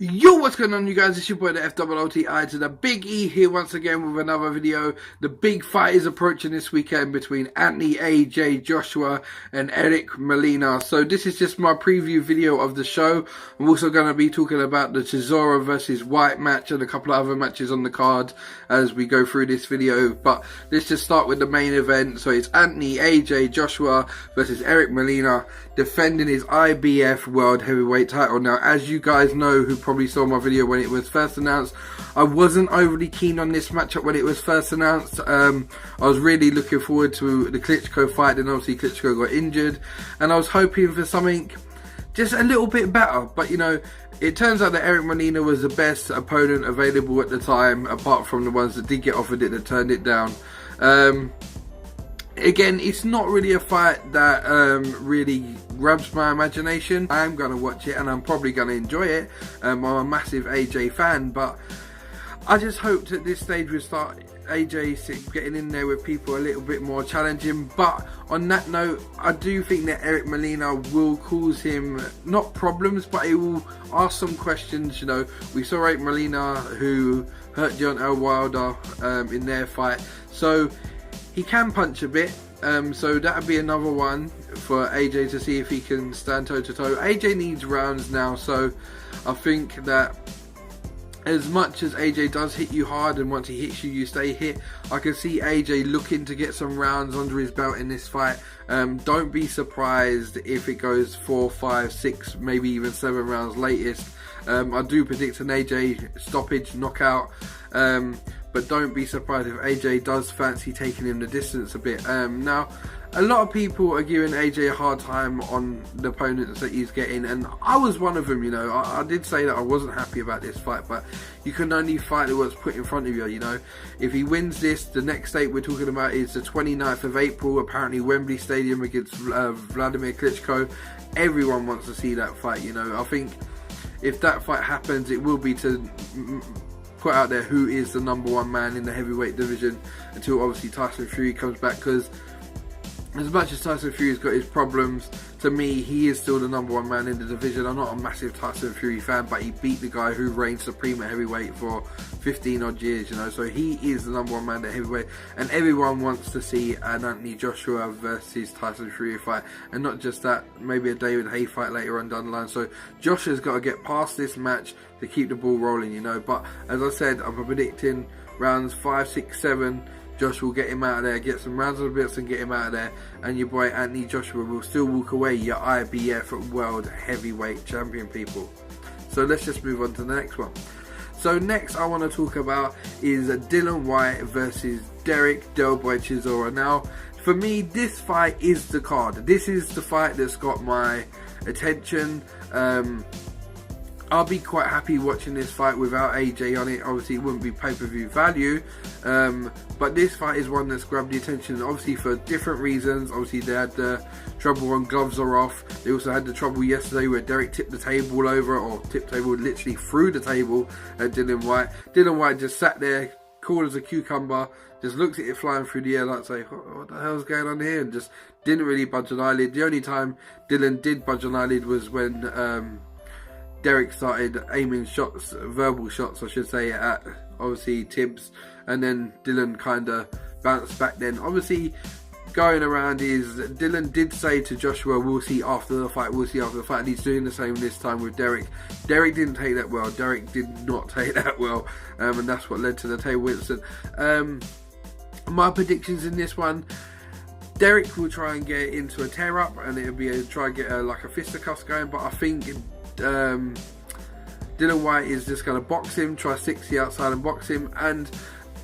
Yo, what's going on, you guys? It's your boy, the FOOTI to the Big E here once again with another video. The big fight is approaching this weekend between Anthony, AJ, Joshua and Eric Molina. So this is just my preview video of the show. I'm also going to be talking about the Chisora versus Wyatt match and a couple of other matches on the card as we go through this video. But let's just start with the main event. So it's Anthony, AJ, Joshua versus Eric Molina defending his IBF World Heavyweight title. Now, as you guys know who probably saw my video when it was first announced, I wasn't overly keen on this matchup when it was first announced. I was really looking forward to the Klitschko fight, and obviously Klitschko got injured, and I was hoping for something just a little bit better. But you know, it turns out that Eric Molina was the best opponent available at the time, apart from the ones that did get offered it that turned it down. Again, it's not really a fight that really grabs my imagination. I am going to watch it and I'm probably going to enjoy it. I'm a massive AJ fan, but I just hoped at this stage we'd start AJ getting in there with people a little bit more challenging. But on that note, I do think that Eric Molina will cause him, not problems, but he will ask some questions. You know, we saw Eric Molina who hurt Deontay Wilder in their fight, so he can punch a bit, so that would be another one for AJ to see if he can stand toe to toe. AJ needs rounds now, so I think that as much as AJ does hit you hard, and once he hits you, you stay hit, I can see AJ looking to get some rounds under his belt in this fight. Don't be surprised if it goes 4, 5, 6, maybe even 7 rounds latest. I do predict an AJ stoppage, knockout. But don't be surprised if AJ does fancy taking him the distance a bit. Now, a lot of people are giving AJ a hard time on the opponents that he's getting, and I was one of them. You know, I did say that I wasn't happy about this fight, but you can only fight what's put in front of you. You know, if he wins this, the next date we're talking about is the 29th of April, apparently Wembley Stadium against Vladimir Klitschko. Everyone wants to see that fight. You know, I think if that fight happens, it will be to put out there who is the #1 man in the heavyweight division until obviously Tyson Fury comes back, because as much as Tyson Fury's got his problems, to me he is still the #1 man in the division. I'm not a massive Tyson Fury fan, but he beat the guy who reigned supreme at heavyweight for 15 odd years, you know, so he is the #1 man at heavyweight, and everyone wants to see an Anthony Joshua versus Tyson Fury fight, and not just that, maybe a David Haye fight later on down the line. So Joshua's got to get past this match to keep the ball rolling, you know. But as I said, I'm predicting rounds 5, 6, 7. Josh will get him out of there, get some rounds of the bits and get him out of there, and your boy Anthony Joshua will still walk away your IBF World Heavyweight Champion, people. So let's just move on to the next one. So next I want to talk about is Dillian Whyte versus Derek Delboy Chisora. Now, for me, this fight is the card. This is the fight that's got my attention. I'll be quite happy watching this fight without AJ on it. Obviously, it wouldn't be pay-per-view value, but this fight is one that's grabbed the attention, obviously for different reasons. Obviously, they had the trouble when gloves are off. They also had the trouble yesterday where Derek tipped the table over, or tipped the table literally through the table at Dillian Whyte. Dillian Whyte just sat there, cool as a cucumber, just looked at it flying through the air like, say, what the hell's going on here? And just didn't really budge an eyelid. The only time Dillian did budge an eyelid was when Derek started aiming shots, verbal shots I should say, at obviously Tibbs, and then Dillian kind of bounced back then. Obviously, going around is Dillian did say to Joshua, we'll see after the fight, we'll see after the fight, and he's doing the same this time with Derek. Derek didn't take that well. Derek did not take that well, and that's what led to the table incident. My predictions in this one, Derek will try and get into a tear up, and it'll be try and get like a fisticuffs going, but I think Dillian Whyte is just going to box him, try 60 outside and box him, and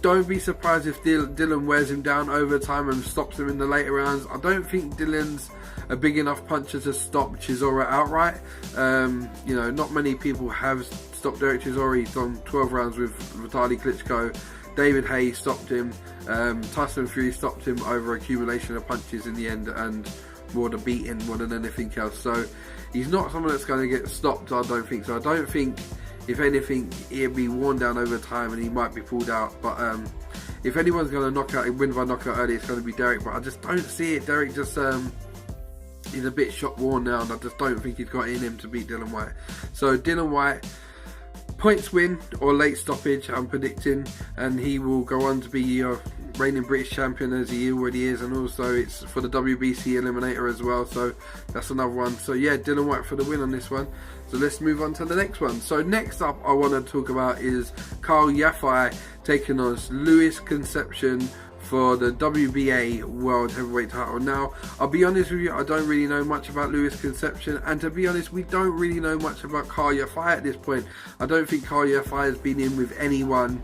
don't be surprised if Dillian wears him down over time and stops him in the later rounds. I don't think Dillian's a big enough puncher to stop Chisora outright. You know, not many people have stopped Derek Chisora. He's done 12 rounds with Vitaly Klitschko. David Haye stopped him. Tyson Fury stopped him over accumulation of punches in the end, and more the beating more than anything else. So he's not someone that's going to get stopped, I don't think so. I don't think, if anything, he'll be worn down over time and he might be pulled out. But if anyone's going to win by knockout early, it's going to be Derek. But I just don't see it. Derek just he's a bit shot worn now, and I just don't think he's got it in him to beat Dillian Whyte. So Dillian Whyte points win or late stoppage, I'm predicting, and he will go on to be your reigning British champion as he already is, and also it's for the WBC Eliminator as well, so that's another one. So yeah, Dillian Whyte for the win on this one. So let's move on to the next one. So next up I want to talk about is Callum taking on Lewis Conception for the WBA World Heavyweight title. Now, I'll be honest with you, I don't really know much about Lewis Conception, and to be honest, we don't really know much about Callum at this point. I don't think Callum has been in with anyone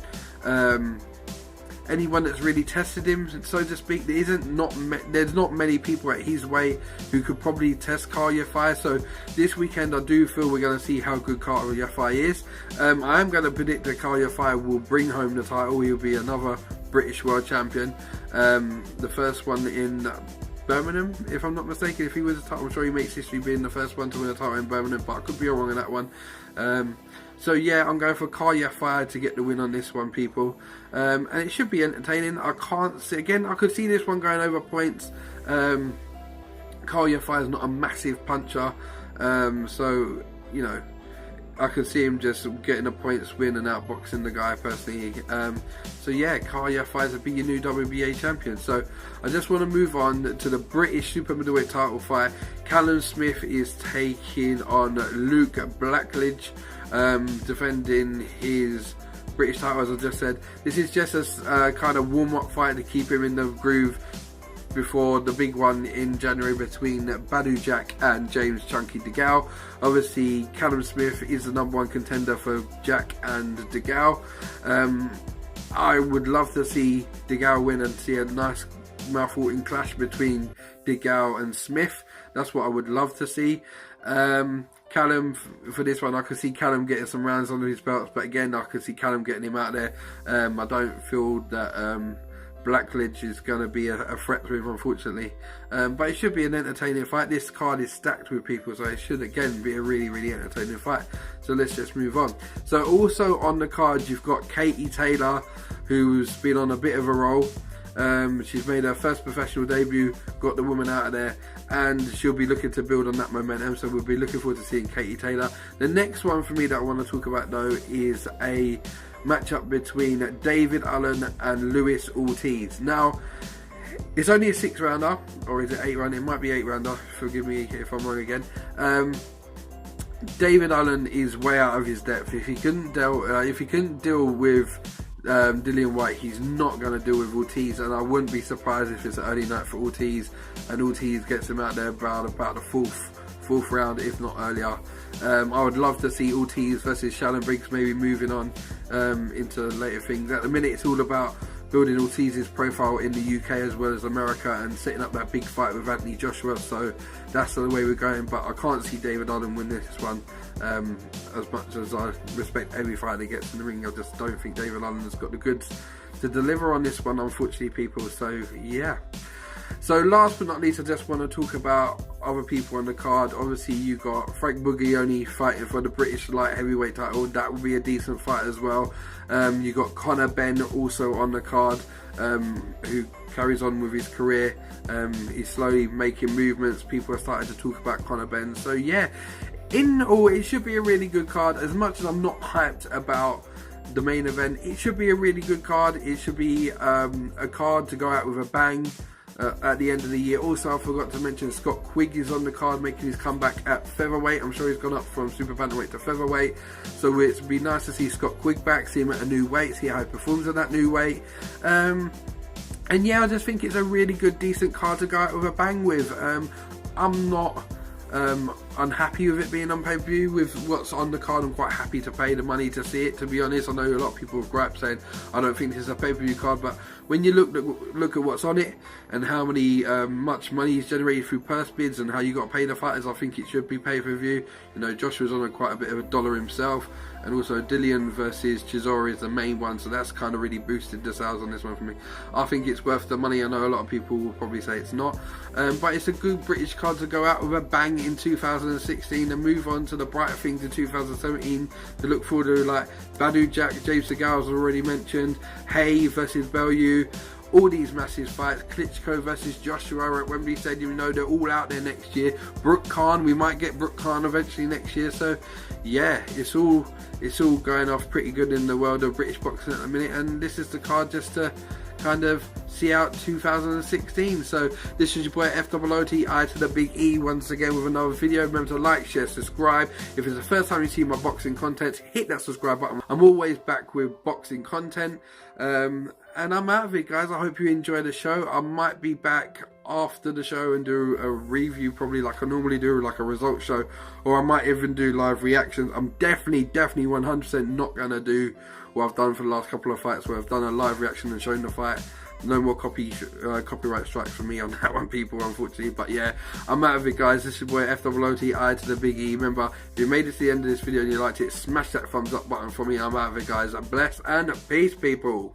that's really tested him, so to speak. There's not many people at his weight who could probably test Callum. So this weekend I do feel we're going to see how good Callum is. I am going to predict that Callum will bring home the title. He'll be another British world champion, the first one in Birmingham, if I'm not mistaken. If he wins the title, I'm sure he makes history being the first one to win a title in Birmingham, but I could be wrong on that one. So yeah, I'm going for Callum to get the win on this one, people. And it should be entertaining. I can't see, again, I could see this one going over points. Callum is not a massive puncher, so you know, I could see him just getting a points win and outboxing the guy personally. So yeah, Callum will be your new WBA champion. So I just want to move on to the British super middleweight title fight. Callum Smith is taking on Luca Blackledge, defending his British title, as I just said. This is just a kind of warm-up fight to keep him in the groove before the big one in January between Badou Jack and James Chunky DeGale. Obviously, Callum Smith is the #1 contender for Jack and DeGale. I would love to see DeGale win and see a nice mouth-watering clash between DeGale and Smith. That's what I would love to see. Callum, for this one, I could see Callum getting some rounds under his belts, but again, I could see Callum getting him out there. I don't feel that Blackledge is going to be a threat to him, unfortunately. But it should be an entertaining fight. This card is stacked with people, so it should again be a really, really entertaining fight. So let's just move on. So also on the card, you've got Katie Taylor, who's been on a bit of a roll. She's made her first professional debut, got the woman out of there, and she'll be looking to build on that momentum, so we'll be looking forward to seeing Katie Taylor. The next one for me that I want to talk about though is a matchup between David Allen and Luis Ortiz. Now, it's only a 6-rounder, or is it 8-rounder? It might be 8-rounder, forgive me if I'm wrong again. David Allen is way out of his depth. If he couldn't deal with Dillian Whyte, he's not going to deal with Ortiz, and I wouldn't be surprised if it's an early night for Ortiz and Ortiz gets him out there about the fourth round, if not earlier. I would love to see Ortiz versus Shalom Briggs maybe moving on into later things. At the minute, it's all about building Ortiz's profile in the UK as well as America and setting up that big fight with Anthony Joshua, so that's the way we're going. But I can't see David Allen win this one. As much as I respect every fight that gets in the ring, I just don't think David Allen has got the goods to deliver on this one, unfortunately, people. So yeah. So last but not least, I just want to talk about other people on the card. Obviously, you got Frank Buglioni fighting for the British light heavyweight title. That will be a decent fight as well. You got Conor Benn also on the card, who carries on with his career. He's slowly making movements. People are starting to talk about Conor Benn. So yeah, in all, it should be a really good card. As much as I'm not hyped about the main event, it should be a really good card. It should be a card to go out with a bang at the end of the year. Also, I forgot to mention Scott Quigg is on the card, making his comeback at featherweight. I'm sure he's gone up from super bantamweight to featherweight, so it'd be nice to see Scott Quigg back, see him at a new weight, see how he performs at that new weight. And yeah, I just think it's a really good, decent card to go out with a bang with. I'm not unhappy with it being on pay-per-view. With what's on the card, I'm quite happy to pay the money to see it, to be honest. I know a lot of people have griped saying I don't think this is a pay-per-view card, but when you look at what's on it and how much money is generated through purse bids and how you got to pay the fighters, I think it should be pay-per-view. You know, Joshua's on quite a bit of a dollar himself, and also Dillian versus Chisora is the main one, so that's kind of really boosted the sales on this one for me. I think it's worth the money. I know a lot of people will probably say it's not, but it's a good British card to go out with a bang in 2016 and move on to the brighter things in 2017 to look forward to, like Badou Jack, James DeGale, as already mentioned, Hay versus Bellew. all these massive fights. Klitschko versus Joshua at Wembley Stadium, you know, they're all out there next year. Brooke Khan, we might get Brooke Khan eventually next year. So yeah, it's all going off pretty good in the world of British boxing at the minute, and this is the card just to kind of see out 2016. So this is your boy FOOTI to the big E once again with another video. Remember to like, share, subscribe. If it's the first time you see my boxing content, hit that subscribe button. I'm always back with boxing content, and I'm out of it, guys. I hope you enjoy the show. I might be back after the show and do a review, probably like I normally do, like a results show, or I might even do live reactions. I'm definitely 100% not gonna do what I've done for the last couple of fights, where I've done a live reaction and shown the fight. No more copyright strikes for me on that one, people, unfortunately. But yeah, I'm out of it, guys. This is your boy FOOTI to the big E. Remember, if you made it to the end of this video and you liked it, smash that thumbs up button for me. I'm out of it, guys. Bless and peace, people.